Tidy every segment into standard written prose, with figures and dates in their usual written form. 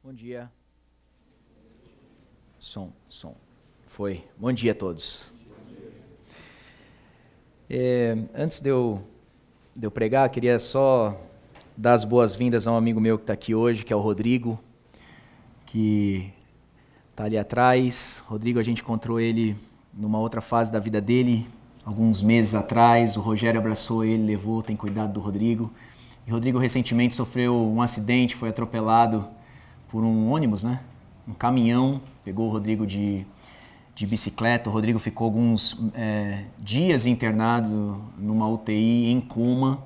Bom dia. Som. Foi. Bom dia a todos. Antes de eu pregar, queria só dar as boas-vindas a um amigo meu que está aqui hoje, que é o Rodrigo, que está ali atrás. Rodrigo, a gente encontrou ele numa outra fase da vida dele, alguns meses atrás. O Rogério abraçou ele, levou, tem cuidado do Rodrigo. E o Rodrigo recentemente sofreu um acidente, foi atropelado por um ônibus, né? Um caminhão pegou o Rodrigo de bicicleta. O Rodrigo ficou alguns dias internado numa UTI, em coma.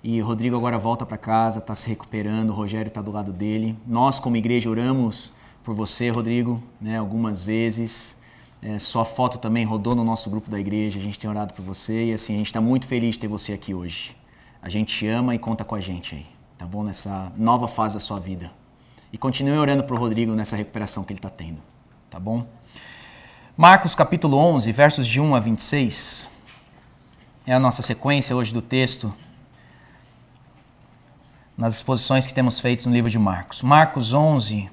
E o Rodrigo agora volta para casa, está se recuperando. O Rogério está do lado dele. Nós, como igreja, oramos por você, Rodrigo, né, algumas vezes. Sua foto também rodou no nosso grupo da igreja. A gente tem orado por você e assim, a gente está muito feliz de ter você aqui hoje. A gente te ama e conta com a gente aí, tá bom? Nessa nova fase da sua vida. E continue orando para o Rodrigo nessa recuperação que ele está tendo, tá bom? Marcos capítulo 11, versos de 1 a 26, é a nossa sequência hoje do texto, nas exposições que temos feito no livro de Marcos. Marcos 11,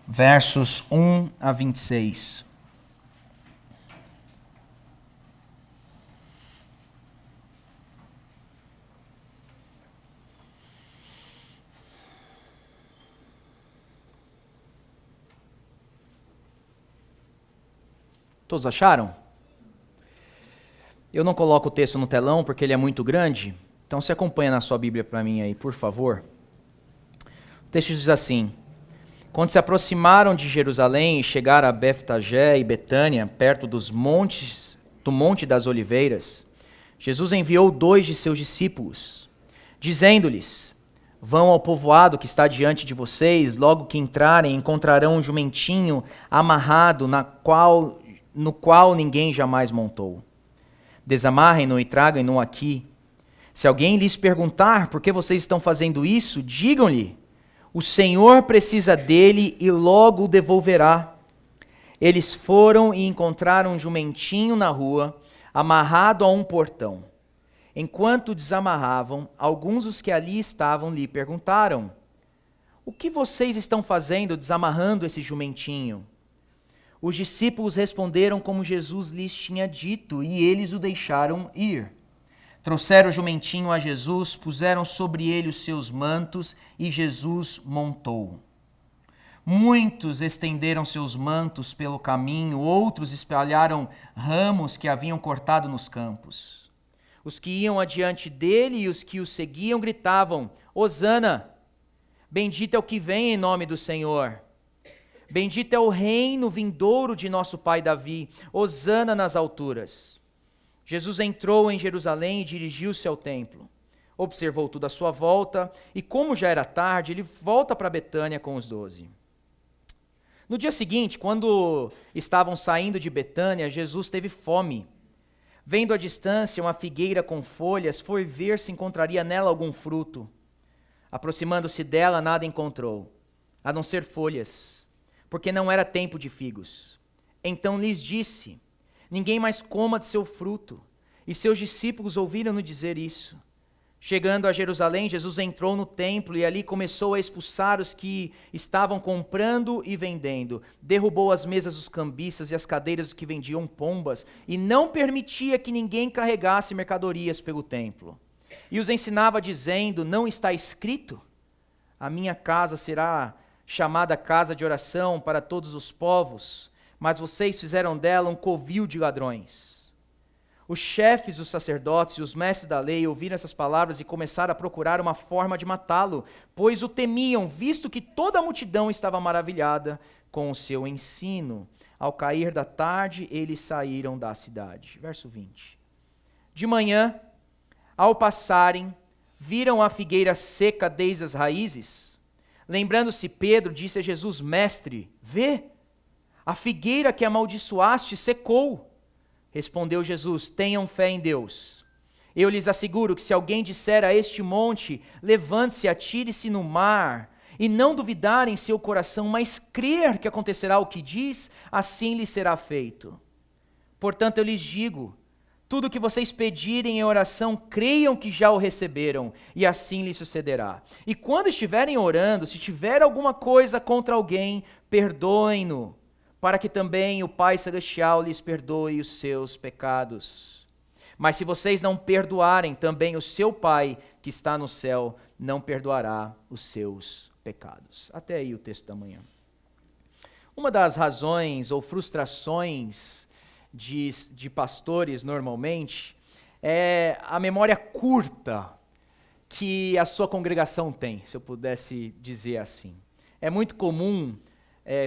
versos 1 a 26. Todos acharam? Eu não coloco o texto no telão porque ele é muito grande, então se acompanha na sua Bíblia para mim aí, por favor. O texto diz assim: quando se aproximaram de Jerusalém e chegaram a Betfagé e Betânia, perto do Monte das Oliveiras, Jesus enviou 2 de seus discípulos, dizendo-lhes: vão ao povoado que está diante de vocês, logo que entrarem encontrarão um jumentinho amarrado no qual ninguém jamais montou. Desamarrem-no e tragam-no aqui. Se alguém lhes perguntar por que vocês estão fazendo isso, digam-lhe: o Senhor precisa dele e logo o devolverá. Eles foram e encontraram um jumentinho na rua, amarrado a um portão. Enquanto desamarravam, alguns dos que ali estavam lhe perguntaram: o que vocês estão fazendo desamarrando esse jumentinho? Os discípulos responderam como Jesus lhes tinha dito, e eles o deixaram ir. Trouxeram o jumentinho a Jesus, puseram sobre ele os seus mantos, e Jesus montou. Muitos estenderam seus mantos pelo caminho, outros espalharam ramos que haviam cortado nos campos. Os que iam adiante dele e os que o seguiam gritavam: Hosana! Bendito é o que vem em nome do Senhor. Bendito é o reino vindouro de nosso pai Davi. Hosana nas alturas. Jesus entrou em Jerusalém e dirigiu-se ao templo. Observou tudo à sua volta e, como já era tarde, ele volta para Betânia com os 12. No dia seguinte, quando estavam saindo de Betânia, Jesus teve fome. Vendo à distância uma figueira com folhas, foi ver se encontraria nela algum fruto. Aproximando-se dela, nada encontrou, a não ser folhas, porque não era tempo de figos. Então lhes disse: ninguém mais coma de seu fruto. E seus discípulos ouviram-no dizer isso. Chegando a Jerusalém, Jesus entrou no templo e ali começou a expulsar os que estavam comprando e vendendo. Derrubou as mesas dos cambistas e as cadeiras dos que vendiam pombas e não permitia que ninguém carregasse mercadorias pelo templo. E os ensinava dizendo: não está escrito? A minha casa será chamada casa de oração para todos os povos, mas vocês fizeram dela um covil de ladrões. Os chefes dos sacerdotes e os mestres da lei ouviram essas palavras e começaram a procurar uma forma de matá-lo, pois o temiam, visto que toda a multidão estava maravilhada com o seu ensino. Ao cair da tarde, eles saíram da cidade. Verso 20. De manhã, ao passarem, viram a figueira seca desde as raízes. Lembrando-se, Pedro disse a Jesus: mestre, vê, a figueira que amaldiçoaste secou. Respondeu Jesus: tenham fé em Deus. Eu lhes asseguro que se alguém disser a este monte: levante-se, atire-se no mar, e não duvidar em seu coração, mas crer que acontecerá o que diz, assim lhe será feito. Portanto, eu lhes digo, Tudo o que vocês pedirem em oração, creiam que já o receberam, e assim lhes sucederá. E quando estiverem orando, se tiver alguma coisa contra alguém, perdoem-no, para que também o Pai Celestial lhes perdoe os seus pecados. Mas se vocês não perdoarem, também o seu Pai, que está no céu, não perdoará os seus pecados. Até aí o texto da manhã. Uma das razões ou frustrações de pastores, normalmente, é a memória curta que a sua congregação tem, se eu pudesse dizer assim. É muito comum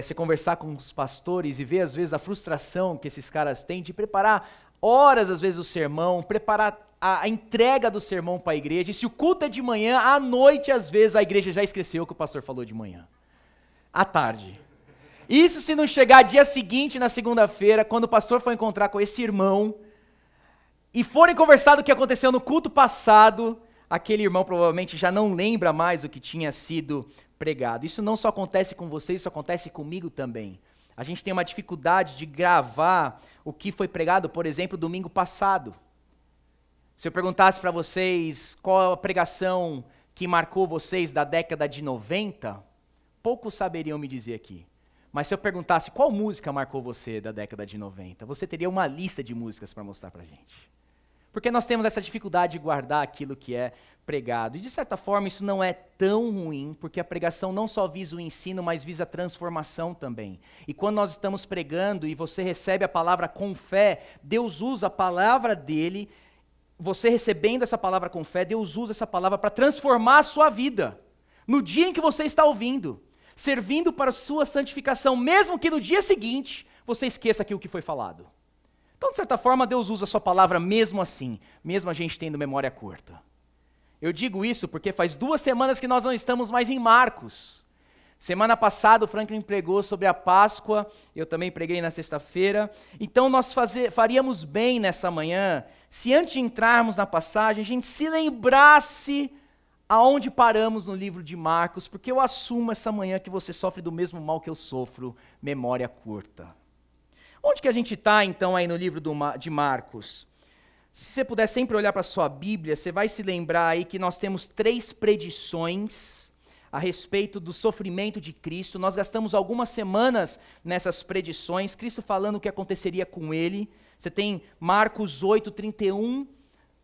você conversar com os pastores e ver, às vezes, a frustração que esses caras têm de preparar horas, às vezes, o sermão, preparar a entrega do sermão para a igreja, e se o culto é de manhã, à noite, às vezes, a igreja já esqueceu o que o pastor falou de manhã. À tarde. Isso se não chegar dia seguinte, na segunda-feira, quando o pastor for encontrar com esse irmão, e forem conversar do que aconteceu no culto passado, aquele irmão provavelmente já não lembra mais o que tinha sido pregado. Isso não só acontece com você, isso acontece comigo também. A gente tem uma dificuldade de gravar o que foi pregado, por exemplo, domingo passado. Se eu perguntasse para vocês qual a pregação que marcou vocês da década de 90, poucos saberiam me dizer aqui. Mas se eu perguntasse qual música marcou você da década de 90, você teria uma lista de músicas para mostrar para a gente. Porque nós temos essa dificuldade de guardar aquilo que é pregado. E de certa forma isso não é tão ruim, porque a pregação não só visa o ensino, mas visa a transformação também. E quando nós estamos pregando e você recebe a palavra com fé, Deus usa a palavra dele, você recebendo essa palavra com fé, Deus usa essa palavra para transformar a sua vida. No dia em que você está ouvindo, servindo para a sua santificação, mesmo que no dia seguinte você esqueça aquilo que foi falado. Então, de certa forma, Deus usa a sua palavra mesmo assim, mesmo a gente tendo memória curta. Eu digo isso porque faz 2 semanas que nós não estamos mais em Marcos. Semana passada o Franklin pregou sobre a Páscoa, eu também preguei na sexta-feira. Então nós faríamos bem nessa manhã, se antes de entrarmos na passagem, a gente se lembrasse aonde paramos no livro de Marcos, porque eu assumo essa manhã que você sofre do mesmo mal que eu sofro, memória curta. Onde que a gente está, então, aí no livro de Marcos? Se você puder sempre olhar para a sua Bíblia, você vai se lembrar aí que nós temos 3 predições a respeito do sofrimento de Cristo. Nós gastamos algumas semanas nessas predições, Cristo falando o que aconteceria com ele. Você tem Marcos 8:31.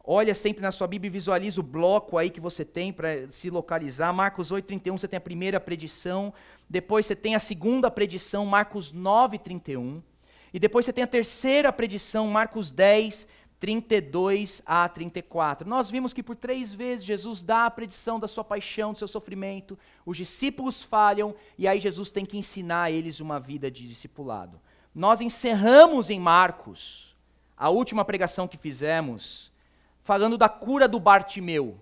Olha sempre na sua Bíblia e visualiza o bloco aí que você tem para se localizar. Marcos 8:31, você tem a primeira predição. Depois você tem a segunda predição, Marcos 9:31. E depois você tem a terceira predição, Marcos 10:32 a 34. Nós vimos que por 3 vezes Jesus dá a predição da sua paixão, do seu sofrimento. Os discípulos falham e aí Jesus tem que ensinar a eles uma vida de discipulado. Nós encerramos em Marcos, a última pregação que fizemos, falando da cura do Bartimeu.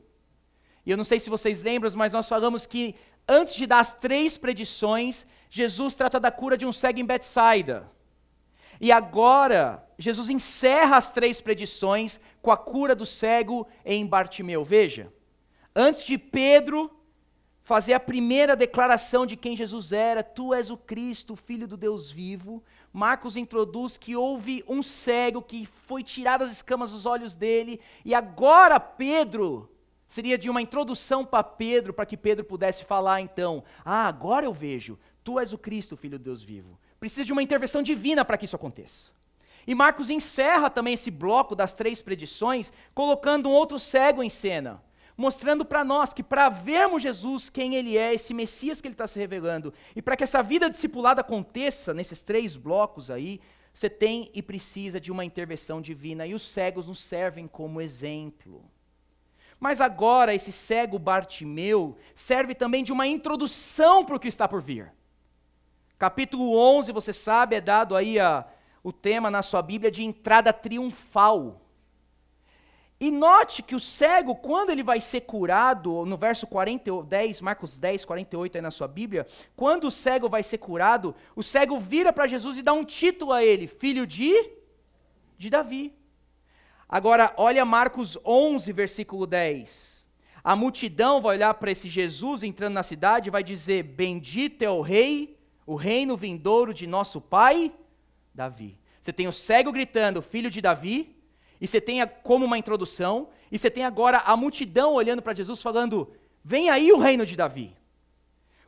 E eu não sei se vocês lembram, mas nós falamos que antes de dar as 3 predições, Jesus trata da cura de um cego em Betsaida. E agora, Jesus encerra as 3 predições com a cura do cego em Bartimeu. Veja, antes de Pedro fazer a primeira declaração de quem Jesus era, tu és o Cristo, o Filho do Deus vivo, Marcos introduz que houve um cego que foi tirado as escamas dos olhos dele, e agora Pedro, seria de uma introdução para Pedro, para que Pedro pudesse falar então, agora eu vejo, tu és o Cristo, o Filho do Deus vivo. Precisa de uma intervenção divina para que isso aconteça. E Marcos encerra também esse bloco das 3 predições, colocando um outro cego em cena, mostrando para nós que para vermos Jesus, quem ele é, esse Messias que ele está se revelando, e para que essa vida discipulada aconteça nesses 3 blocos aí, você tem e precisa de uma intervenção divina, e os cegos nos servem como exemplo. Mas agora esse cego Bartimeu serve também de uma introdução para o que está por vir. Capítulo 11, você sabe, é dado aí o tema na sua Bíblia de entrada triunfal. E note que o cego, quando ele vai ser curado, no verso 10, Marcos 10, 48 aí na sua Bíblia, quando o cego vai ser curado, o cego vira para Jesus e dá um título a ele, filho de Davi. Agora, olha Marcos 11, versículo 10. A multidão vai olhar para esse Jesus entrando na cidade e vai dizer, bendito é o rei, o reino vindouro de nosso pai, Davi. Você tem o cego gritando, filho de Davi, e você tem como uma introdução, e você tem agora a multidão olhando para Jesus falando, vem aí o reino de Davi.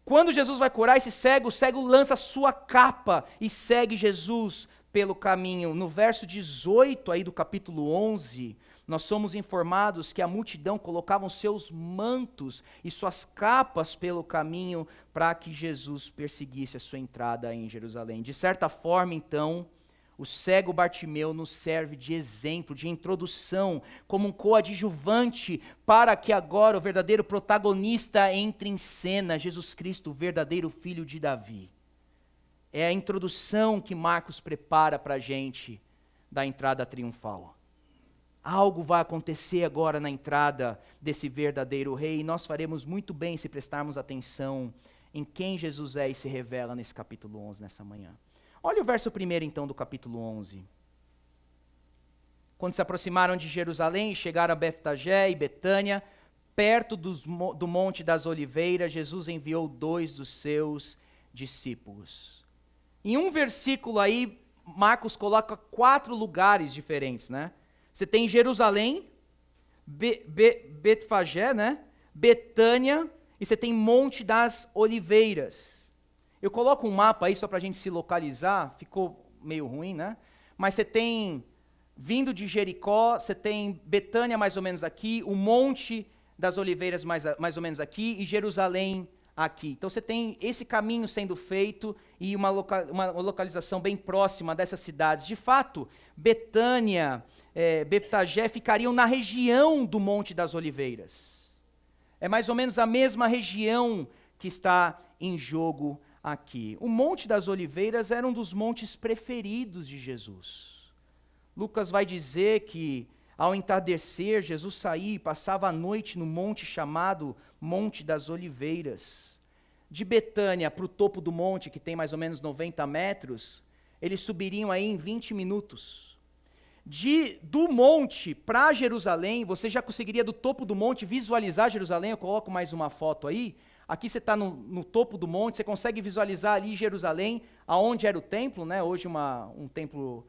Quando Jesus vai curar esse cego, o cego lança sua capa e segue Jesus pelo caminho. No verso 18 aí do capítulo 11, nós somos informados que a multidão colocavam seus mantos e suas capas pelo caminho para que Jesus perseguisse a sua entrada em Jerusalém. De certa forma, então, o cego Bartimeu nos serve de exemplo, de introdução, como um coadjuvante para que agora o verdadeiro protagonista entre em cena, Jesus Cristo, o verdadeiro filho de Davi. É a introdução que Marcos prepara para a gente da entrada triunfal. Algo vai acontecer agora na entrada desse verdadeiro rei, e nós faremos muito bem se prestarmos atenção em quem Jesus é e se revela nesse capítulo 11, nessa manhã. Olha o verso 1 então do capítulo 11. Quando se aproximaram de Jerusalém e chegaram a Betfagé e Betânia, perto do Monte das Oliveiras, Jesus enviou 2 dos seus discípulos. Em um versículo aí, Marcos coloca 4 lugares diferentes, né? Você tem Jerusalém, Betfagé, né? Betânia, e você tem Monte das Oliveiras. Eu coloco um mapa aí só para a gente se localizar, ficou meio ruim, né? Mas você tem, vindo de Jericó, você tem Betânia mais ou menos aqui, o Monte das Oliveiras mais ou menos aqui, e Jerusalém aqui. Então você tem esse caminho sendo feito e uma localização bem próxima dessas cidades. De fato, Betânia, Betfagé ficariam na região do Monte das Oliveiras. É mais ou menos a mesma região que está em jogo aqui. O Monte das Oliveiras era um dos montes preferidos de Jesus. Lucas vai dizer que, ao entardecer, Jesus saía e passava a noite no monte chamado Monte das Oliveiras. De Betânia para o topo do monte, que tem mais ou menos 90 metros, eles subiriam aí em 20 minutos. Do monte para Jerusalém, você já conseguiria do topo do monte visualizar Jerusalém. Eu coloco mais uma foto aí. Aqui você está no topo do monte, você consegue visualizar ali Jerusalém, aonde era o templo, né? Hoje um templo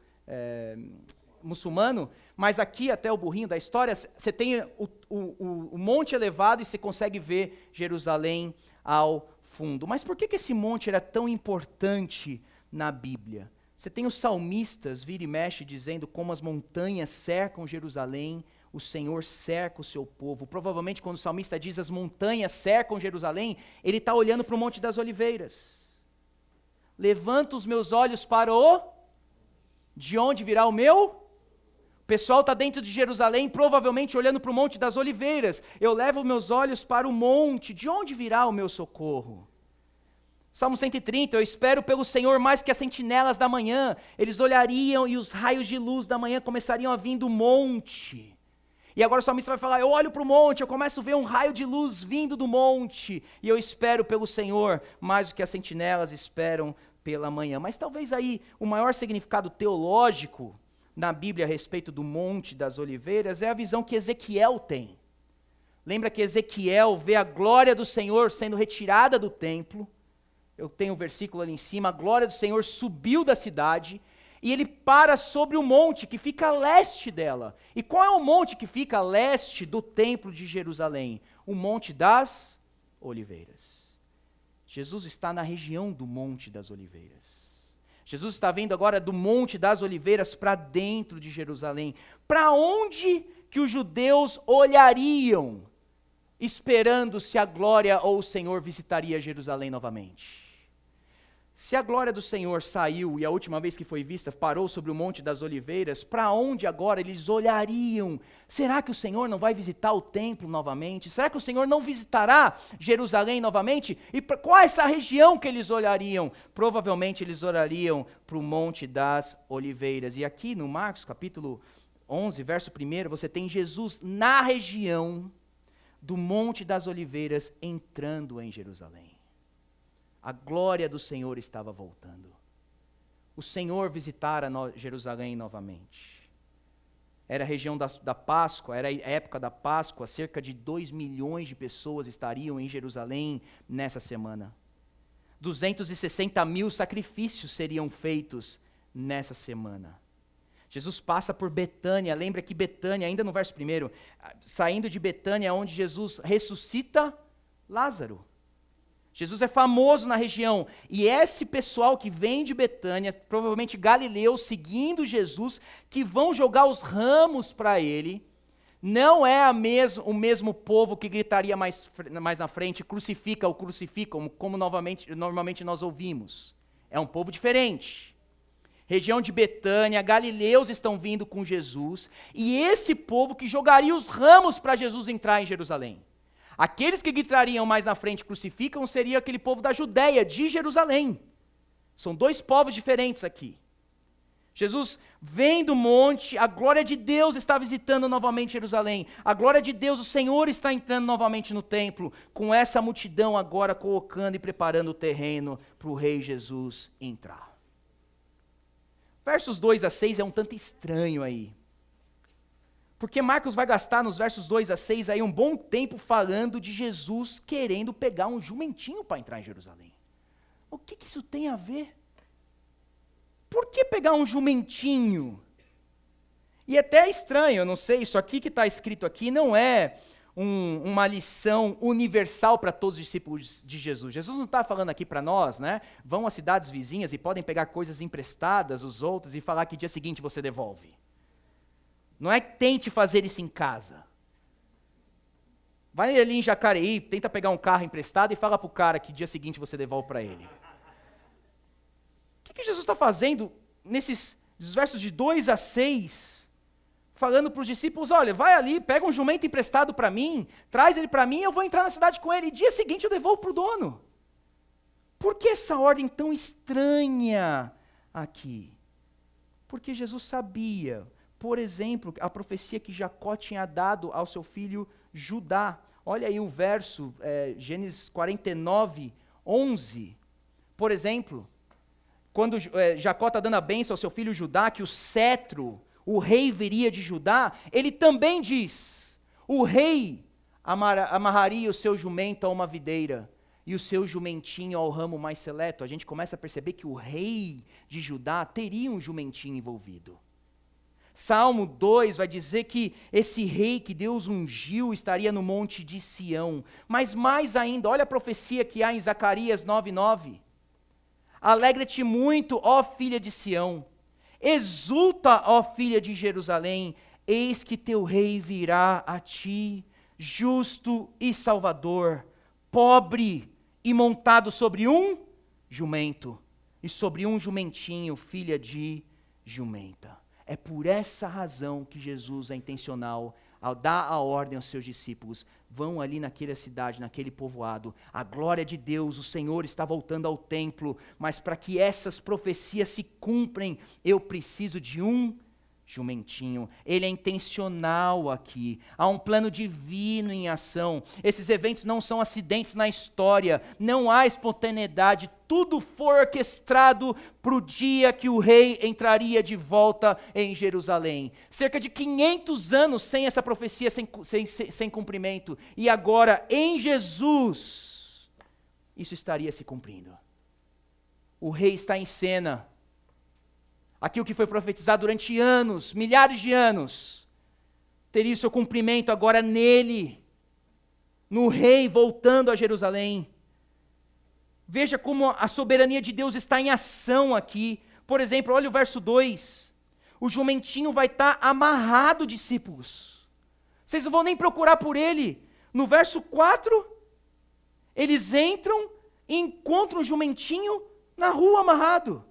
muçulmano, mas aqui até o burrinho da história, você tem o monte elevado e você consegue ver Jerusalém ao fundo. Mas por que esse monte era tão importante na Bíblia? Você tem os salmistas, vira e mexe, dizendo como as montanhas cercam Jerusalém, o Senhor cerca o seu povo. Provavelmente quando o salmista diz as montanhas cercam Jerusalém, ele está olhando para o Monte das Oliveiras. Levanto os meus olhos para de onde virá o meu? O pessoal está dentro de Jerusalém, provavelmente olhando para o Monte das Oliveiras. Eu levo meus olhos para o monte, de onde virá o meu socorro? Salmo 130, eu espero pelo Senhor mais que as sentinelas da manhã. Eles olhariam e os raios de luz da manhã começariam a vir do monte. E agora o salmista vai falar, eu olho para o monte, eu começo a ver um raio de luz vindo do monte, e eu espero pelo Senhor mais do que as sentinelas esperam pela manhã. Mas talvez aí o maior significado teológico na Bíblia a respeito do Monte das Oliveiras é a visão que Ezequiel tem. Lembra que Ezequiel vê a glória do Senhor sendo retirada do templo? Eu tenho um versículo ali em cima, a glória do Senhor subiu da cidade, e ele para sobre o monte que fica a leste dela. E qual é o monte que fica a leste do templo de Jerusalém? O Monte das Oliveiras. Jesus está na região do Monte das Oliveiras. Jesus está vindo agora do Monte das Oliveiras para dentro de Jerusalém. Para onde que os judeus olhariam, esperando se a glória ou o Senhor visitaria Jerusalém novamente? Se a glória do Senhor saiu e a última vez que foi vista parou sobre o Monte das Oliveiras, para onde agora eles olhariam? Será que o Senhor não vai visitar o templo novamente? Será que o Senhor não visitará Jerusalém novamente? E qual é essa região que eles olhariam? Provavelmente eles olhariam para o Monte das Oliveiras. E aqui no Marcos capítulo 11, verso 1, você tem Jesus na região do Monte das Oliveiras entrando em Jerusalém. A glória do Senhor estava voltando. O Senhor visitara Jerusalém novamente. Era a região da Páscoa, era a época da Páscoa, cerca de 2 milhões de pessoas estariam em Jerusalém nessa semana. 260 mil sacrifícios seriam feitos nessa semana. Jesus passa por Betânia, lembra que Betânia, ainda no verso 1, saindo de Betânia é onde Jesus ressuscita Lázaro. Jesus é famoso na região, e esse pessoal que vem de Betânia, provavelmente galileus, seguindo Jesus, que vão jogar os ramos para ele, não é o mesmo povo que gritaria mais na frente, crucifica-o, crucificam, como normalmente nós ouvimos. É um povo diferente. Região de Betânia, galileus estão vindo com Jesus, e esse povo que jogaria os ramos para Jesus entrar em Jerusalém. Aqueles que gritariam mais na frente, crucificam, seria aquele povo da Judéia, de Jerusalém. São dois povos diferentes aqui. Jesus vem do monte, a glória de Deus está visitando novamente Jerusalém. A glória de Deus, o Senhor está entrando novamente no templo, com essa multidão agora colocando e preparando o terreno para o rei Jesus entrar. Versos 2 a 6 é um tanto estranho aí. Porque Marcos vai gastar nos versos 2 a 6 aí um bom tempo falando de Jesus querendo pegar um jumentinho para entrar em Jerusalém. O que isso tem a ver? Por que pegar um jumentinho? E até é estranho, eu não sei, isso aqui que está escrito aqui não é uma lição universal para todos os discípulos de Jesus. Jesus não está falando aqui para nós, né? Vão às cidades vizinhas e podem pegar coisas emprestadas os outros e falar que dia seguinte você devolve. Não é que tente fazer isso em casa. Vai ali em Jacareí, tenta pegar um carro emprestado e fala para o cara que dia seguinte você devolve para ele. O que Jesus está fazendo nesses versos de 2 a 6, falando para os discípulos, olha, vai ali, pega um jumento emprestado para mim, traz ele para mim, eu vou entrar na cidade com ele, e dia seguinte eu devolvo para o dono. Por que essa ordem tão estranha aqui? Porque Jesus sabia, por exemplo, a profecia que Jacó tinha dado ao seu filho Judá. Olha aí o verso, Gênesis 49, 11. Por exemplo, quando Jacó está dando a bênção ao seu filho Judá, que o cetro, o rei viria de Judá, ele também diz, o rei amarraria o seu jumento a uma videira, e o seu jumentinho ao ramo mais seleto. A gente começa a perceber que o rei de Judá teria um jumentinho envolvido. Salmo 2 vai dizer que esse rei que Deus ungiu estaria no monte de Sião. Mas mais ainda, olha a profecia que há em Zacarias 9:9. Alegra-te muito, ó filha de Sião. Exulta, ó filha de Jerusalém. Eis que teu rei virá a ti, justo e salvador, pobre e montado sobre um jumento, e sobre um jumentinho, filha de jumenta. É por essa razão que Jesus é intencional ao dar a ordem aos seus discípulos, vão ali naquela cidade, naquele povoado, a glória de Deus, o Senhor está voltando ao templo, mas para que essas profecias se cumprem, eu preciso de um jumentinho. Ele é intencional aqui, há um plano divino em ação. Esses eventos não são acidentes na história, não há espontaneidade, tudo foi orquestrado para o dia que o rei entraria de volta em Jerusalém. Cerca de 500 anos sem essa profecia, sem cumprimento, e agora em Jesus, isso estaria se cumprindo. O rei está em cena. Aquilo que foi profetizado durante anos, milhares de anos, teria o seu cumprimento agora nele, no rei voltando a Jerusalém. Veja como a soberania de Deus está em ação aqui. Por exemplo, olha o verso 2. O jumentinho vai estar amarrado, discípulos. Vocês não vão nem procurar por ele. No verso 4, eles entram e encontram o jumentinho na rua amarrado.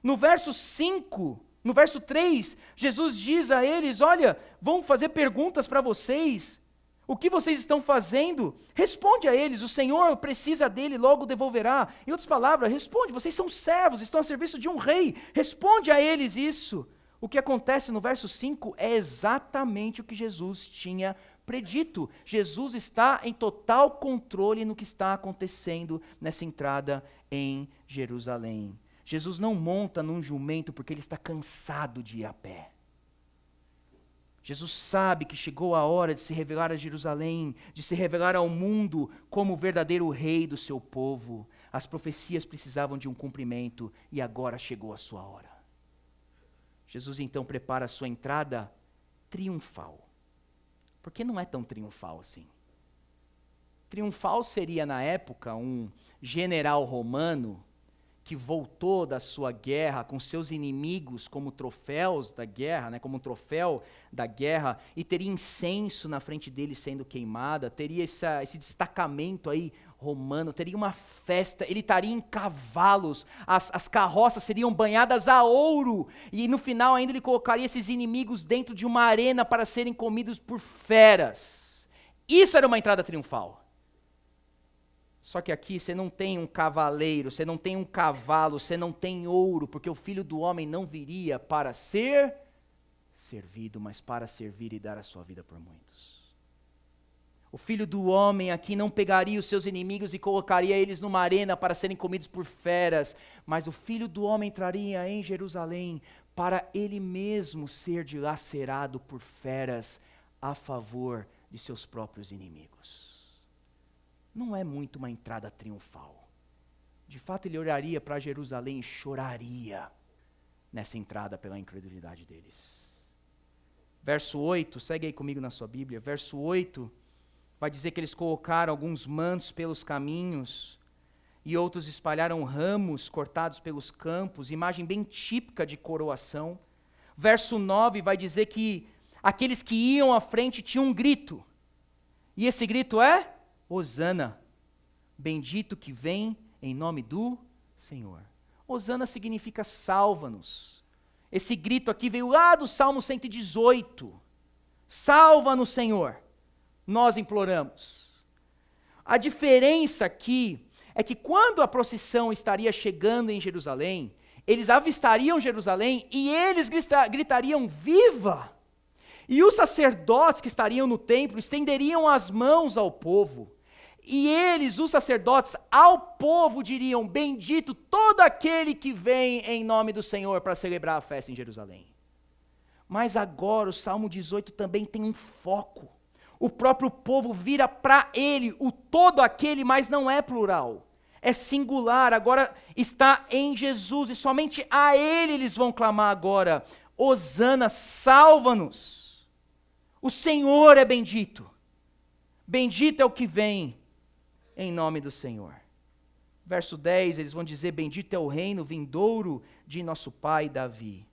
No verso 5, no verso 3, Jesus diz a eles, olha, vão fazer perguntas para vocês, o que vocês estão fazendo? Responde a eles, o Senhor precisa dele, logo devolverá. Em outras palavras, responde, vocês são servos, estão a serviço de um rei, responde a eles isso. O que acontece no verso 5 é exatamente o que Jesus tinha predito. Jesus está em total controle no que está acontecendo nessa entrada em Jerusalém. Jesus não monta num jumento porque ele está cansado de ir a pé. Jesus sabe que chegou a hora de se revelar a Jerusalém, de se revelar ao mundo como o verdadeiro rei do seu povo. As profecias precisavam de um cumprimento e agora chegou a sua hora. Jesus então prepara a sua entrada triunfal. Porque não é tão triunfal assim. Triunfal seria, na época, um general romano que voltou da sua guerra com seus inimigos como troféus da guerra, né, como um troféu da guerra, e teria incenso na frente dele sendo queimada, teria esse destacamento aí romano, teria uma festa, ele estaria em cavalos, as carroças seriam banhadas a ouro, e no final ainda ele colocaria esses inimigos dentro de uma arena para serem comidos por feras. Isso era uma entrada triunfal. Só que aqui você não tem um cavaleiro, você não tem um cavalo, você não tem ouro, porque o Filho do Homem não viria para ser servido, mas para servir e dar a sua vida por muitos. O Filho do Homem aqui não pegaria os seus inimigos e colocaria eles numa arena para serem comidos por feras, mas o Filho do Homem entraria em Jerusalém para ele mesmo ser dilacerado por feras a favor de seus próprios inimigos. Não é muito uma entrada triunfal. De fato, ele olharia para Jerusalém e choraria nessa entrada pela incredulidade deles. Verso 8, segue aí comigo na sua Bíblia. Verso 8 vai dizer que eles colocaram alguns mantos pelos caminhos e outros espalharam ramos cortados pelos campos, imagem bem típica de coroação. Verso 9 vai dizer que aqueles que iam à frente tinham um grito. E esse grito é: Hosana, bendito que vem em nome do Senhor. Hosana significa salva-nos. Esse grito aqui veio lá do Salmo 118. Salva-nos, Senhor. Nós imploramos. A diferença aqui é que quando a procissão estaria chegando em Jerusalém, eles avistariam Jerusalém e eles gritariam: viva! E os sacerdotes que estariam no templo estenderiam as mãos ao povo. E eles, os sacerdotes, ao povo diriam: bendito todo aquele que vem em nome do Senhor para celebrar a festa em Jerusalém. Mas agora o Salmo 18 também tem um foco. O próprio povo vira para ele, o todo aquele, mas não é plural. É singular, agora está em Jesus, e somente a ele eles vão clamar agora: Hosana, salva-nos. O Senhor é bendito. Bendito é o que vem em nome do Senhor. Verso 10, eles vão dizer: bendito é o reino vindouro de nosso pai Davi.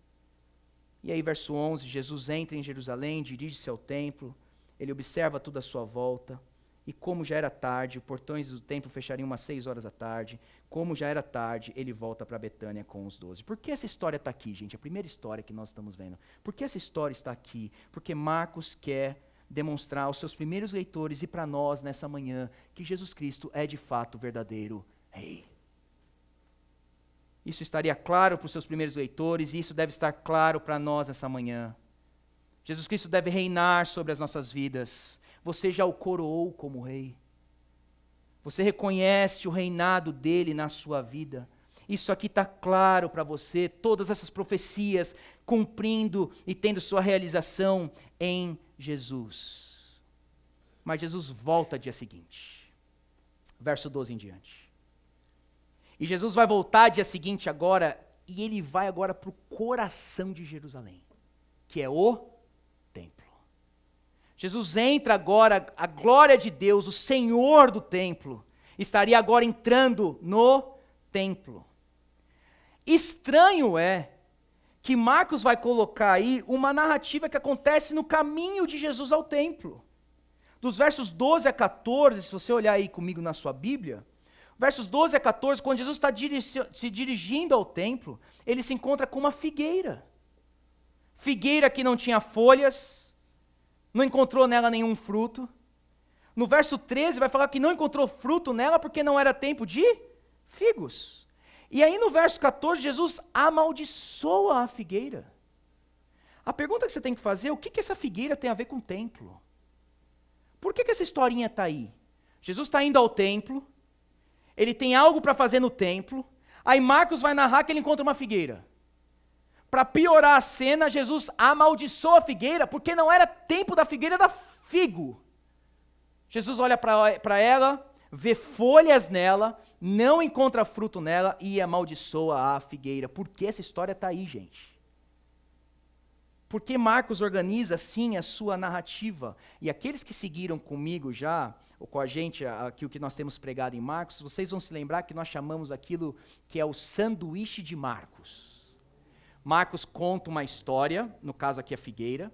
E aí verso 11, Jesus entra em Jerusalém, dirige-se ao templo, ele observa tudo à sua volta, e como já era tarde, os portões do templo fechariam umas 6 horas da tarde, como já era tarde, ele volta para Betânia com os 12. Por que essa história está aqui, gente? A primeira história que nós estamos vendo. Por que essa história está aqui? Porque Marcos quer demonstrar aos seus primeiros leitores e para nós nessa manhã que Jesus Cristo é de fato o verdadeiro Rei. Isso estaria claro para os seus primeiros leitores e isso deve estar claro para nós nessa manhã. Jesus Cristo deve reinar sobre as nossas vidas. Você já o coroou como Rei. Você reconhece o reinado dele na sua vida. Isso aqui está claro para você, todas essas profecias cumprindo e tendo sua realização em Jesus. Mas Jesus volta dia seguinte, verso 12 em diante. E Jesus vai voltar dia seguinte agora, e ele vai agora para o coração de Jerusalém, que é o templo. Jesus entra agora, a glória de Deus, o Senhor do templo, estaria agora entrando no templo. Estranho é que Marcos vai colocar aí uma narrativa que acontece no caminho de Jesus ao templo. Dos versos 12 a 14, se você olhar aí comigo na sua Bíblia, versos 12 a 14, quando Jesus está se dirigindo ao templo, ele se encontra com uma figueira. Figueira que não tinha folhas, não encontrou nela nenhum fruto. No verso 13 vai falar que não encontrou fruto nela porque não era tempo de figos. E aí no verso 14, Jesus amaldiçoa a figueira. A pergunta que você tem que fazer é: o que essa figueira tem a ver com o templo? Por que essa historinha está aí? Jesus está indo ao templo, ele tem algo para fazer no templo, aí Marcos vai narrar que ele encontra uma figueira. Para piorar a cena, Jesus amaldiçoa a figueira, porque não era tempo da figueira dar figo. Jesus olha para ela, vê folhas nela, não encontra fruto nela e amaldiçoa a figueira. Por que essa história está aí, gente? Porque Marcos organiza, assim, a sua narrativa. E aqueles que seguiram comigo já, ou com a gente, aqui o que nós temos pregado em Marcos, vocês vão se lembrar que nós chamamos aquilo que é o sanduíche de Marcos. Marcos conta uma história, no caso aqui a figueira.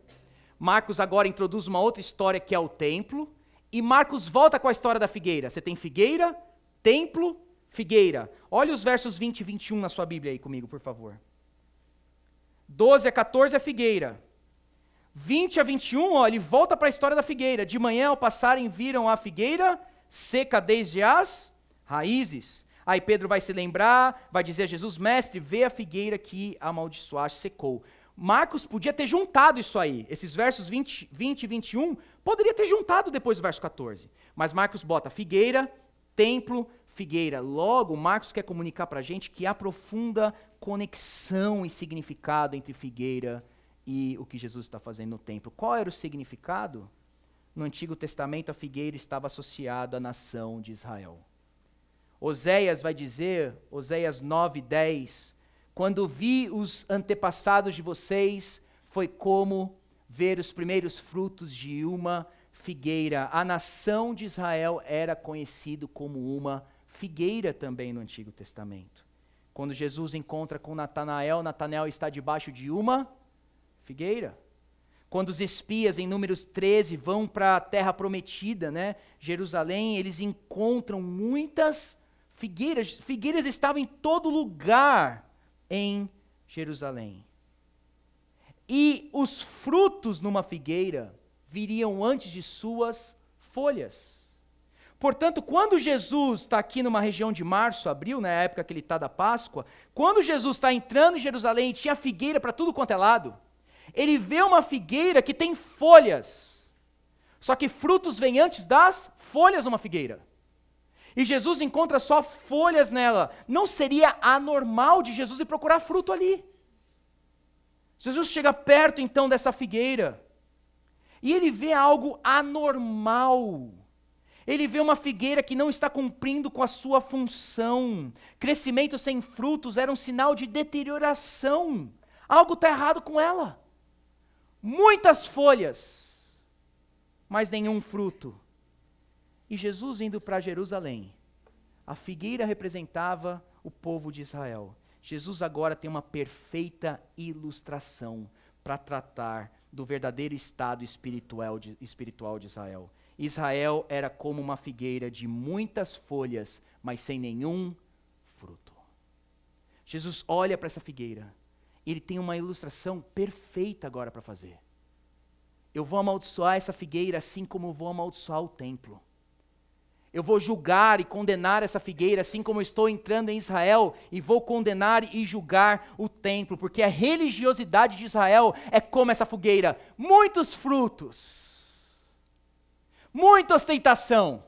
Marcos agora introduz uma outra história que é o templo. E Marcos volta com a história da figueira. Você tem figueira, templo, figueira. Olha os versos 20 e 21 na sua Bíblia aí comigo, por favor. 12 a 14 é figueira. 20 a 21, ó, ele volta para a história da figueira. De manhã, ao passarem, viram a figueira seca desde as raízes. Aí Pedro vai se lembrar, vai dizer a Jesus, mestre, vê a figueira que amaldiçoaste secou. Marcos podia ter juntado isso aí. Esses versos 20 e 21, poderia ter juntado depois do verso 14. Mas Marcos bota figueira, templo, figueira. Logo, Marcos quer comunicar para a gente que há profunda conexão e significado entre figueira e o que Jesus está fazendo no templo. Qual era o significado? No Antigo Testamento, a figueira estava associada à nação de Israel. Oséias vai dizer, Oséias 9:10, quando vi os antepassados de vocês, foi como ver os primeiros frutos de uma figueira. A nação de Israel era conhecido como uma figueira também no Antigo Testamento. Quando Jesus encontra com Natanael, Natanael está debaixo de uma figueira. Quando os espias, em Números 13, vão para a terra prometida, né, Jerusalém, eles encontram muitas figueiras. Figueiras estavam em todo lugar em Jerusalém. E os frutos numa figueira viriam antes de suas folhas. Portanto, quando Jesus está aqui numa região de março, abril, na época que ele está da Páscoa, quando Jesus está entrando em Jerusalém e tinha figueira para tudo quanto é lado, ele vê uma figueira que tem folhas. Só que frutos vêm antes das folhas numa figueira. E Jesus encontra só folhas nela. Não seria anormal de Jesus ir procurar fruto ali. Jesus chega perto então dessa figueira. E ele vê algo anormal. Ele vê uma figueira que não está cumprindo com a sua função. Crescimento sem frutos era um sinal de deterioração. Algo está errado com ela. Muitas folhas, mas nenhum fruto. E Jesus indo para Jerusalém, a figueira representava o povo de Israel. Jesus agora tem uma perfeita ilustração para tratar do verdadeiro estado espiritual de Israel. Israel era como uma figueira de muitas folhas, mas sem nenhum fruto. Jesus olha para essa figueira, ele tem uma ilustração perfeita agora para fazer. Eu vou amaldiçoar essa figueira assim como vou amaldiçoar o templo. Eu vou julgar e condenar essa figueira assim como eu estou entrando em Israel e vou condenar e julgar o templo, porque a religiosidade de Israel é como essa figueira, muitos frutos, muita ostentação,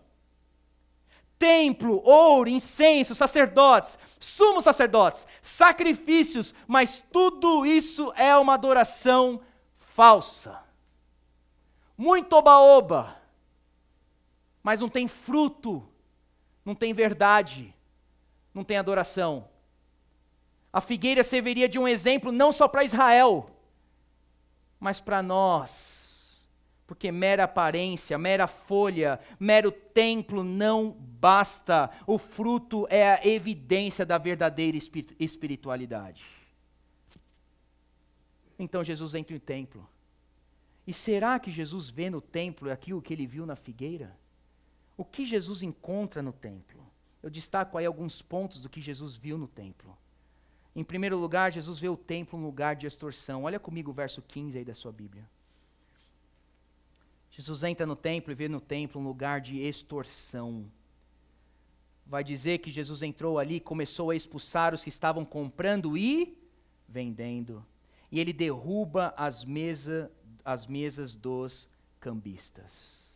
templo, ouro, incenso, sacerdotes, sumos sacerdotes, sacrifícios, mas tudo isso é uma adoração falsa. Muito oba-oba, mas não tem fruto, não tem verdade, não tem adoração. A figueira serviria de um exemplo não só para Israel, mas para nós, porque mera aparência, mera folha, mero templo não basta, o fruto é a evidência da verdadeira espiritualidade. Então Jesus entra no templo. E será que Jesus vê no templo aquilo que ele viu na figueira? O que Jesus encontra no templo? Eu destaco aí alguns pontos do que Jesus viu no templo. Em primeiro lugar, Jesus vê o templo um lugar de extorsão. Olha comigo o verso 15 aí da sua Bíblia. Jesus entra no templo e vê no templo um lugar de extorsão. Vai dizer que Jesus entrou ali e começou a expulsar os que estavam comprando e vendendo. E ele derruba as mesas dos cambistas.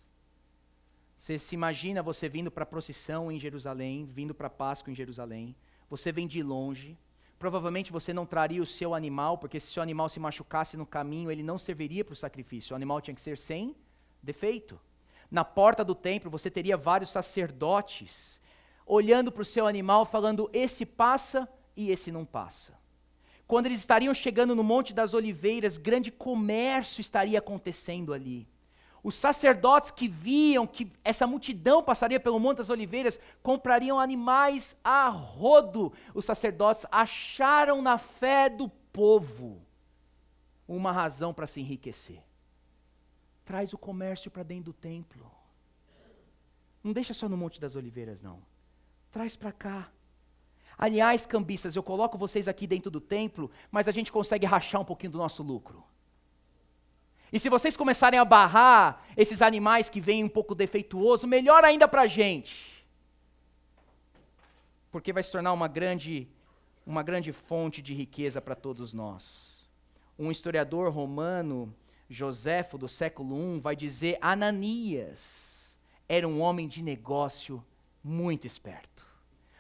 Você se imagina você vindo para a procissão em Jerusalém, vindo para a Páscoa em Jerusalém, você vem de longe, provavelmente você não traria o seu animal, porque se o seu animal se machucasse no caminho, ele não serviria para o sacrifício, o animal tinha que ser sem defeito. Na porta do templo você teria vários sacerdotes, olhando para o seu animal, falando, esse passa e esse não passa. Quando eles estariam chegando no Monte das Oliveiras, grande comércio estaria acontecendo ali. Os sacerdotes que viam que essa multidão passaria pelo Monte das Oliveiras, comprariam animais a rodo. Os sacerdotes acharam na fé do povo uma razão para se enriquecer. Traz o comércio para dentro do templo. Não deixa só no Monte das Oliveiras, não. Traz para cá. Aliás, cambistas, eu coloco vocês aqui dentro do templo, mas a gente consegue rachar um pouquinho do nosso lucro. E se vocês começarem a barrar esses animais que vêm um pouco defeituoso, melhor ainda para a gente. Porque vai se tornar uma grande fonte de riqueza para todos nós. Um historiador romano, Joséfo, do século I, vai dizer: Ananias era um homem de negócio muito esperto.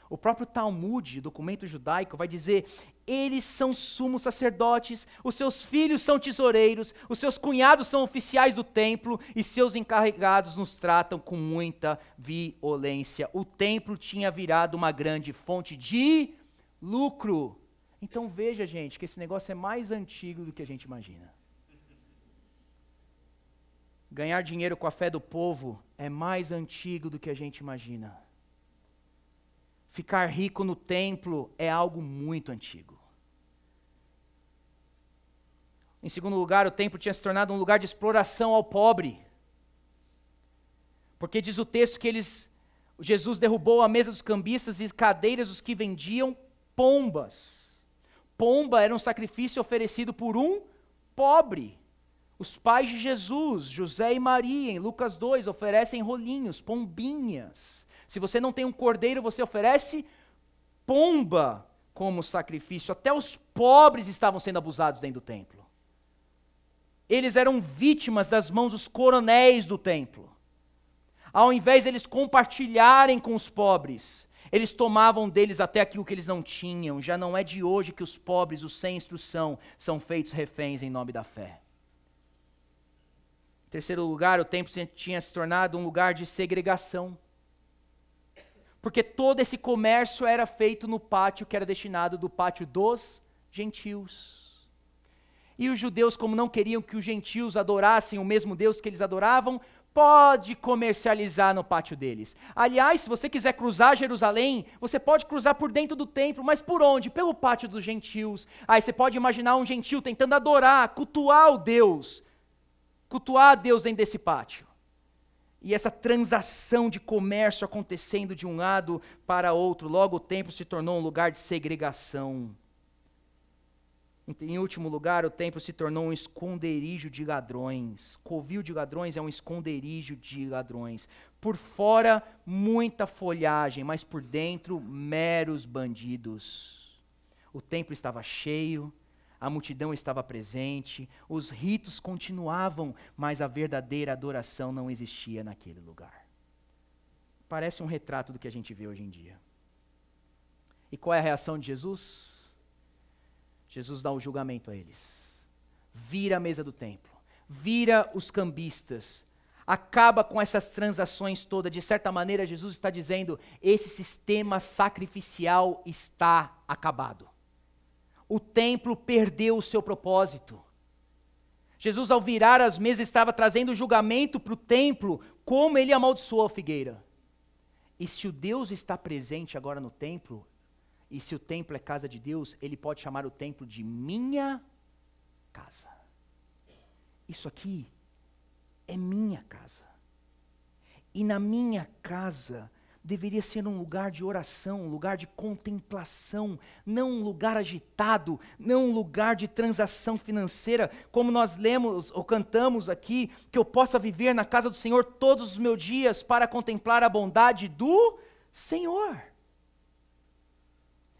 O próprio Talmud, documento judaico, vai dizer: eles são sumos sacerdotes, os seus filhos são tesoureiros, os seus cunhados são oficiais do templo e seus encarregados nos tratam com muita violência. O templo tinha virado uma grande fonte de lucro. Então veja, gente, que esse negócio é mais antigo do que a gente imagina. Ganhar dinheiro com a fé do povo é mais antigo do que a gente imagina. Ficar rico no templo é algo muito antigo. Em segundo lugar, o templo tinha se tornado um lugar de exploração ao pobre. Porque diz o texto que Jesus derrubou a mesa dos cambistas e cadeiras dos que vendiam pombas. Pomba era um sacrifício oferecido por um pobre. Os pais de Jesus, José e Maria, em Lucas 2, oferecem rolinhos, pombinhas. Se você não tem um cordeiro, você oferece pomba como sacrifício. Até os pobres estavam sendo abusados dentro do templo. Eles eram vítimas das mãos dos coronéis do templo. Ao invés de eles compartilharem com os pobres, eles tomavam deles até aquilo que eles não tinham. Já não é de hoje que os pobres, os sem instrução, são feitos reféns em nome da fé. Em terceiro lugar, o templo tinha se tornado um lugar de segregação. Porque todo esse comércio era feito no pátio que era destinado do pátio dos gentios. E os judeus, como não queriam que os gentios adorassem o mesmo Deus que eles adoravam, pode comercializar no pátio deles. Aliás, se você quiser cruzar Jerusalém, você pode cruzar por dentro do templo, mas por onde? Pelo pátio dos gentios. Aí você pode imaginar um gentio tentando adorar, cultuar a Deus dentro desse pátio. E essa transação de comércio acontecendo de um lado para outro, logo o templo se tornou um lugar de segregação. Em último lugar, o templo se tornou um esconderijo de ladrões. Covil de ladrões é um esconderijo de ladrões. Por fora, muita folhagem, mas por dentro, meros bandidos. O templo estava cheio, a multidão estava presente, os ritos continuavam, mas a verdadeira adoração não existia naquele lugar. Parece um retrato do que a gente vê hoje em dia. E qual é a reação de Jesus? Jesus dá o julgamento a eles. Vira a mesa do templo, vira os cambistas, acaba com essas transações todas. De certa maneira, Jesus está dizendo: esse sistema sacrificial está acabado. O templo perdeu o seu propósito. Jesus, ao virar as mesas, estava trazendo julgamento para o templo, como ele amaldiçoou a figueira. E se o Deus está presente agora no templo, e se o templo é casa de Deus, ele pode chamar o templo de minha casa. Isso aqui é minha casa. E na minha casa deveria ser um lugar de oração, um lugar de contemplação, não um lugar agitado, não um lugar de transação financeira, como nós lemos ou cantamos aqui, que eu possa viver na casa do Senhor todos os meus dias para contemplar a bondade do Senhor.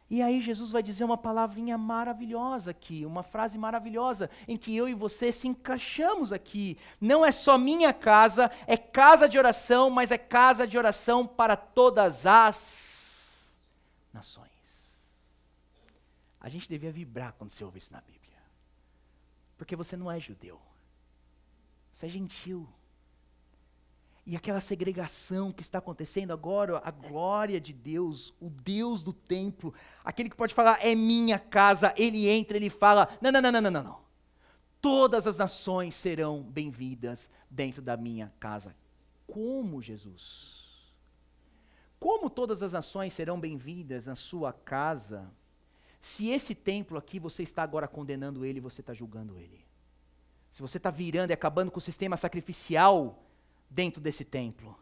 E aí Jesus vai dizer uma palavrinha maravilhosa aqui, uma frase maravilhosa, em que eu e você se encaixamos aqui. Não é só minha casa, é casa de oração, mas é casa de oração para todas as nações. A gente devia vibrar quando você ouve isso na Bíblia. Porque você não é judeu, você é gentil. E aquela segregação que está acontecendo agora, a glória de Deus, o Deus do templo, aquele que pode falar, é minha casa, ele entra, ele fala, não. Todas as nações serão bem-vindas dentro da minha casa. Como, Jesus? Como todas as nações serão bem-vindas na sua casa, se esse templo aqui você está agora condenando ele, você está julgando ele? Se você está virando e acabando com o sistema sacrificial dentro desse templo.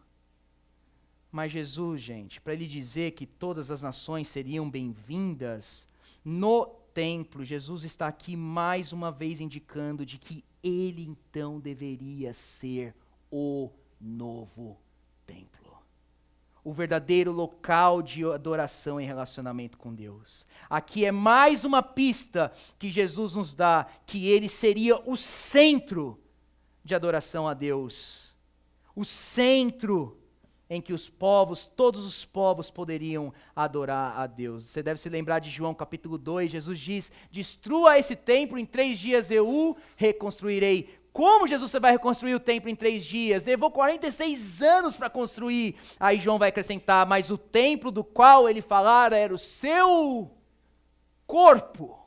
Mas Jesus, gente, para ele dizer que todas as nações seriam bem-vindas no templo, Jesus está aqui mais uma vez indicando de que ele então deveria ser o novo templo. O verdadeiro local de adoração e relacionamento com Deus. Aqui é mais uma pista que Jesus nos dá, que ele seria o centro de adoração a Deus. O centro em que os povos, todos os povos poderiam adorar a Deus. Você deve se lembrar de João capítulo 2, Jesus diz, destrua esse templo, em 3 dias eu o reconstruirei. Como, Jesus, você vai reconstruir o templo em 3 dias? Levou 46 anos para construir. Aí João vai acrescentar, mas o templo do qual ele falara era o seu corpo.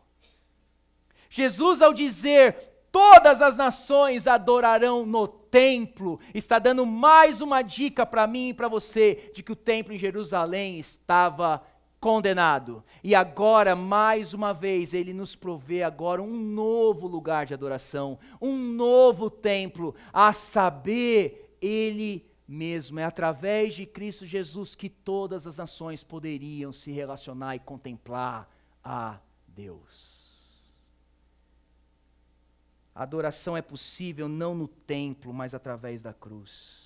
Jesus, ao dizer, todas as nações adorarão no templo, está dando mais uma dica para mim e para você, de que o templo em Jerusalém estava condenado. E agora, mais uma vez, ele nos provê agora um novo lugar de adoração, um novo templo, a saber, ele mesmo. É através de Cristo Jesus que todas as nações poderiam se relacionar e contemplar a Deus. A adoração é possível não no templo, mas através da cruz.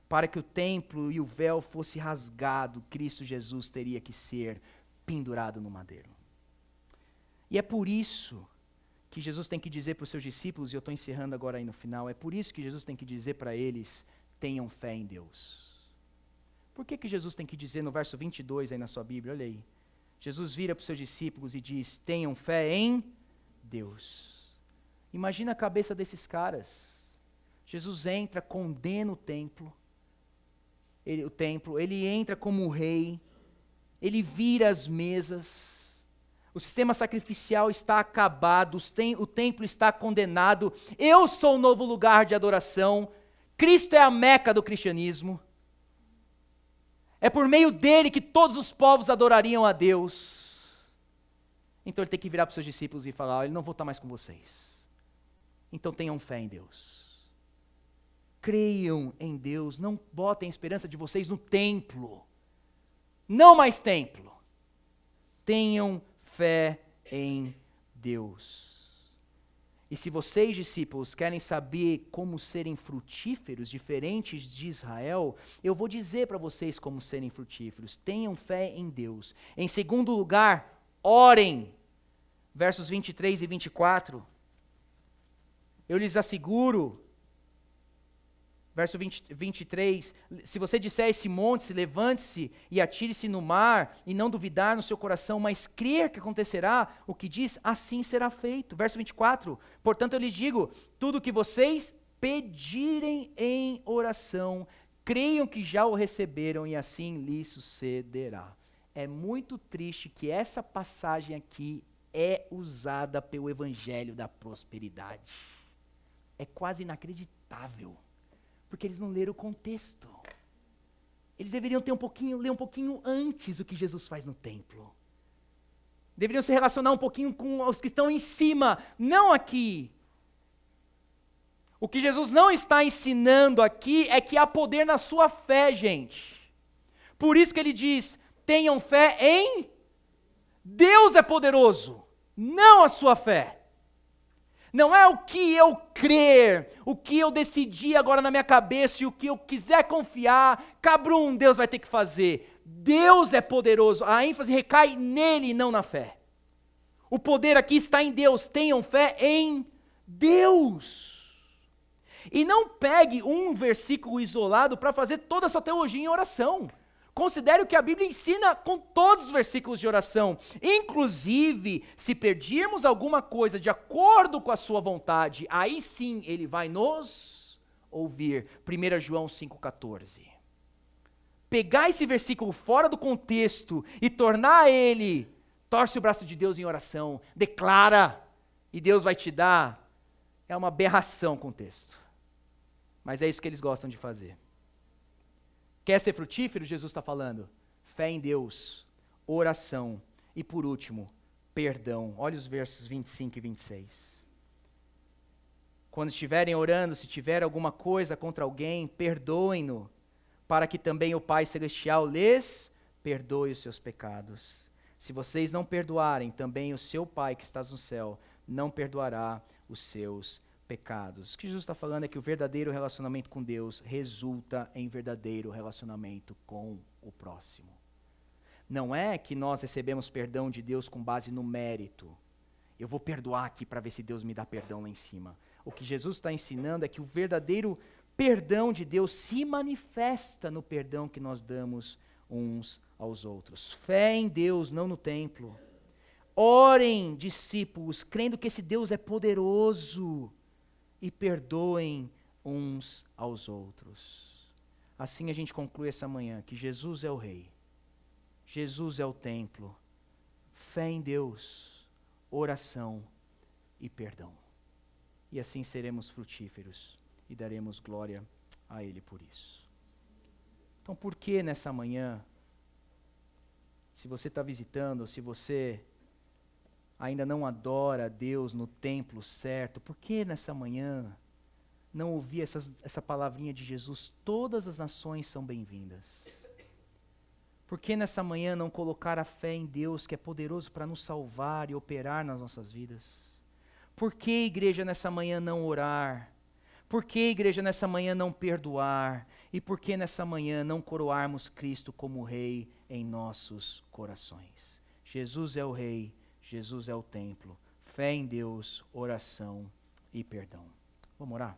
Para que o templo e o véu fosse rasgado, Cristo Jesus teria que ser pendurado no madeiro. E é por isso que Jesus tem que dizer para os seus discípulos, e eu estou encerrando agora aí no final, é por isso que Jesus tem que dizer para eles, tenham fé em Deus. Por que Jesus tem que dizer no verso 22 aí na sua Bíblia? Olha aí. Jesus vira para os seus discípulos e diz, tenham fé em Deus. Imagina a cabeça desses caras. Jesus entra, condena o templo, ele entra como rei, ele vira as mesas, o sistema sacrificial está acabado, o templo está condenado, eu sou o novo lugar de adoração, Cristo é a Meca do cristianismo, é por meio dele que todos os povos adorariam a Deus. Então ele tem que virar para os seus discípulos e falar, ele não vou estar mais com vocês. Então tenham fé em Deus. Creiam em Deus, não botem a esperança de vocês no templo. Não mais templo. Tenham fé em Deus. E se vocês, discípulos, querem saber como serem frutíferos, diferentes de Israel, eu vou dizer para vocês como serem frutíferos. Tenham fé em Deus. Em segundo lugar, orem. Versos 23 e 24. Eu lhes asseguro, verso 23, se você disser a esse monte, se levante-se e atire-se no mar, e não duvidar no seu coração, mas crer que acontecerá o que diz, assim será feito. Verso 24, portanto eu lhes digo, tudo o que vocês pedirem em oração, creiam que já o receberam e assim lhes sucederá. É muito triste que essa passagem aqui é usada pelo evangelho da prosperidade. É quase inacreditável, porque eles não leram o contexto. Eles deveriam ler um pouquinho antes o que Jesus faz no templo. Deveriam se relacionar um pouquinho com os que estão em cima, não aqui. O que Jesus não está ensinando aqui é que há poder na sua fé, gente. Por isso que ele diz, tenham fé em Deus é poderoso, não a sua fé. Não é o que eu crer, o que eu decidi agora na minha cabeça e o que eu quiser confiar, cabrum, Deus vai ter que fazer. Deus é poderoso, a ênfase recai nele e não na fé. O poder aqui está em Deus, tenham fé em Deus. E não pegue um versículo isolado para fazer toda a sua teologia em oração. Considere o que a Bíblia ensina com todos os versículos de oração. Inclusive, se pedirmos alguma coisa de acordo com a sua vontade, aí sim Ele vai nos ouvir 1 João 5,14. Pegar esse versículo fora do contexto e tornar ele, torce o braço de Deus em oração, declara, e Deus vai te dar, é uma aberração com o texto. Mas é isso que eles gostam de fazer. Quer ser frutífero? Jesus está falando. Fé em Deus, oração e, por último, perdão. Olha os versos 25 e 26. Quando estiverem orando, se tiver alguma coisa contra alguém, perdoem-no, para que também o Pai Celestial lhes perdoe os seus pecados. Se vocês não perdoarem, também o seu Pai que está no céu não perdoará os seus pecados. O que Jesus está falando é que o verdadeiro relacionamento com Deus resulta em verdadeiro relacionamento com o próximo. Não é que nós recebemos perdão de Deus com base no mérito. Eu vou perdoar aqui para ver se Deus me dá perdão lá em cima. O que Jesus está ensinando é que o verdadeiro perdão de Deus se manifesta no perdão que nós damos uns aos outros. Fé em Deus, não no templo. Orem, discípulos, crendo que esse Deus é poderoso, e perdoem uns aos outros. Assim a gente conclui essa manhã que Jesus é o Rei, Jesus é o templo, fé em Deus, oração e perdão. E assim seremos frutíferos e daremos glória a Ele por isso. Então, por que nessa manhã, se você está visitando, se você ainda não adora a Deus no templo certo, por que nessa manhã não ouvir essa palavrinha de Jesus? Todas as nações são bem-vindas. Por que nessa manhã não colocar a fé em Deus, que é poderoso para nos salvar e operar nas nossas vidas? Por que, igreja, nessa manhã não orar? Por que, igreja, nessa manhã não perdoar? E por que nessa manhã não coroarmos Cristo como Rei em nossos corações? Jesus é o Rei, Jesus é o templo, fé em Deus, oração e perdão. Vamos orar?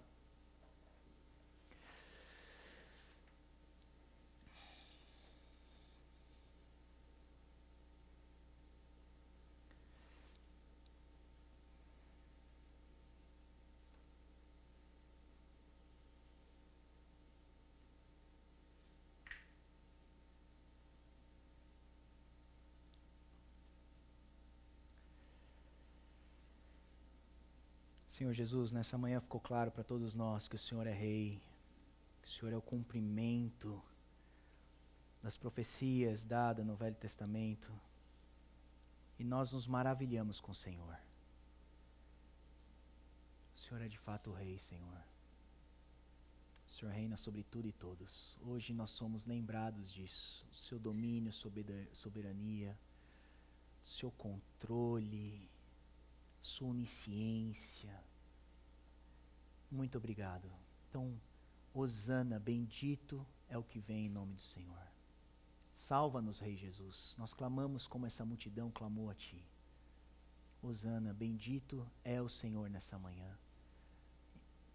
Senhor Jesus, nessa manhã ficou claro para todos nós que o Senhor é Rei, que o Senhor é o cumprimento das profecias dadas no Velho Testamento, e nós nos maravilhamos com o Senhor. O Senhor é de fato o Rei, Senhor. O Senhor reina sobre tudo e todos. Hoje nós somos lembrados disso, o seu domínio, soberania, o seu controle, sua onisciência. Muito obrigado. Então, hosana, bendito é o que vem em nome do Senhor. Salva-nos, Rei Jesus. Nós clamamos como essa multidão clamou a Ti. Hosana, bendito é o Senhor nessa manhã.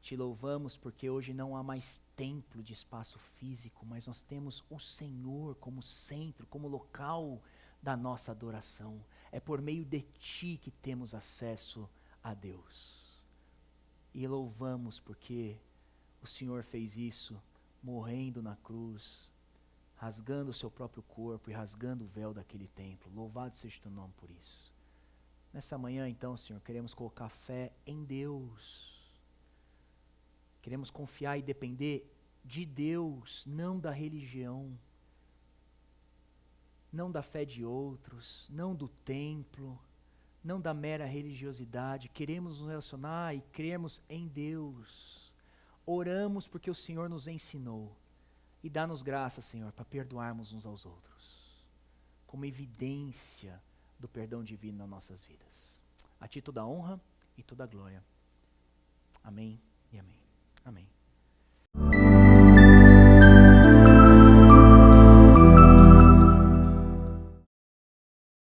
Te louvamos porque hoje não há mais templo de espaço físico, mas nós temos o Senhor como centro, como local da nossa adoração. É por meio de Ti que temos acesso a Deus. E louvamos porque o Senhor fez isso, morrendo na cruz, rasgando o seu próprio corpo e rasgando o véu daquele templo. Louvado seja o Teu nome por isso. Nessa manhã, então, Senhor, queremos colocar fé em Deus. Queremos confiar e depender de Deus, não da religião, não da fé de outros, não do templo, não da mera religiosidade. Queremos nos relacionar e cremos em Deus. Oramos porque o Senhor nos ensinou. E dá-nos graça, Senhor, para perdoarmos uns aos outros, como evidência do perdão divino nas nossas vidas. A Ti toda a honra e toda a glória. Amém e amém. Amém.